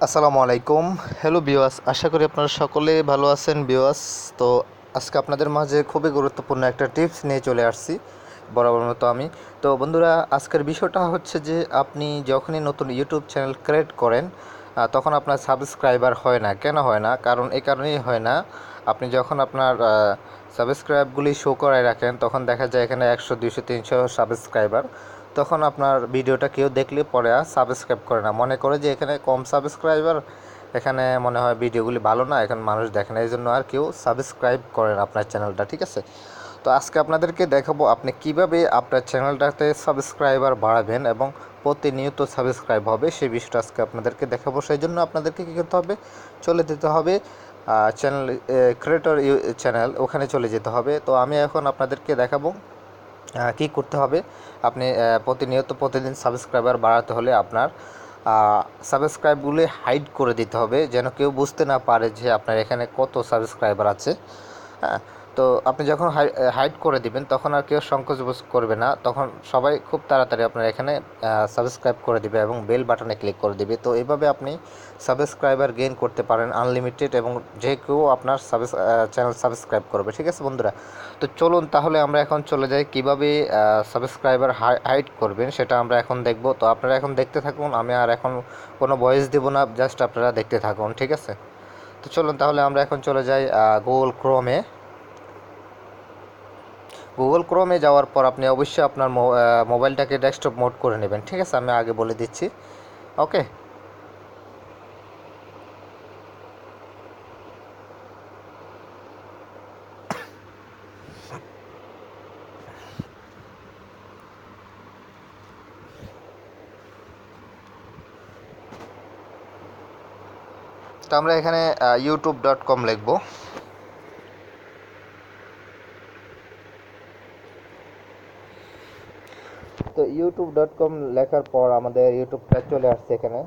আসসালামু আলাইকুম। হ্যালো বিওয়াস, আশা করি আপনারা সকলে ভালো আছেন বিওয়াস। তো আজকে আপনাদের মাঝে খুবই গুরুত্বপূর্ণ একটা টিপস নিয়ে চলে আসছি, বরাবর মতো আমি। তো বন্ধুরা, আজকের বিষয়টা হচ্ছে যে আপনি যখনই নতুন ইউটিউব চ্যানেল ক্রিয়েট করেন তখন আপনার সাবস্ক্রাইবার হয় না। কেন হয় না? কারণ এই কারণেই হয় না, আপনি যখন আপনার সাবস্ক্রাইবগুলি শো করায় রাখেন তখন দেখা যায় এখানে 100 200 300 সাবস্ক্রাইবার। তখন আপনার ভিডিওটা কেউ দেখলে পরে আর সাবস্ক্রাইব করে না, মনে করে যে এখানে কম সাবস্ক্রাইবার, এখানে মনে হয় ভিডিওগুলি ভালো না, এখন মানুষ দেখে না, এই জন্য আর কেউ সাবস্ক্রাইব করে না আপনার চ্যানেলটা। ঠিক আছে, তো আজকে আপনাদেরকে দেখাবো আপনি কিভাবে আপনার চ্যানেলটাতে সাবস্ক্রাইবার বাড়াবেন এবং প্রতিনিয়ত সাবস্ক্রাইব হবে, সেই বিষয়টা আজকে আপনাদেরকে দেখাবো। সেই জন্য আপনাদেরকে কী করতে হবে, চলে যেতে হবে চ্যানেল ক্রিয়েটর চ্যানেল, ওখানে চলে যেতে হবে। তো আমি এখন আপনাদেরকে দেখাবো কী করতে হবে। আপনি প্রতিদিন সাবস্ক্রাইবার বাড়াতে হলে আপনার সাবস্ক্রাইবগুলি হাইড করে দিতে হবে, যেন কেউ বুঝতে না পারে যে আপনার এখানে কত সাবস্ক্রাইবার আছে। হ্যাঁ, তো আপনি যখন হাইড করে দিবেন তখন আর কেউ সংকোচ বোধ করবে না, তখন সবাই খুব তাড়াতাড়ি আপনার এখানে সাবস্ক্রাইব করে দিবে এবং বেল বাটনে ক্লিক করে দিবে। তো এইভাবে আপনি সাবস্ক্রাইবার গেইন করতে পারেন আনলিমিটেড, এবং যে কেউ আপনার চ্যানেল সাবস্ক্রাইব করবে। ঠিক আছে বন্ধুরা, তো চলুন তাহলে আমরা এখন চলে যাই কীভাবে সাবস্ক্রাইবার হাইড করবেন, সেটা আমরা এখন দেখব। তো আপনারা এখন দেখতে থাকুন, আমি আর এখন কোনো ভয়েস দেব না, জাস্ট আপনারা দেখতে থাকুন। ঠিক আছে, তো চলুন তাহলে আমরা এখন চলে যাই গুগল ক্রোমে। গুগল ক্রোমে যাওয়ার পর আপনি অবশ্যই আপনার মোবাইলটাকে ডেস্কটপ মোড করে নেবেন। ঠিক আছে, আমি আগে বলে দিচ্ছি। ওকে, তো আমরা এখানে youtube.com লিখব। তো youtube.com লেখার পর আমাদের ইউটিউবটা চলে আসছে এখানে।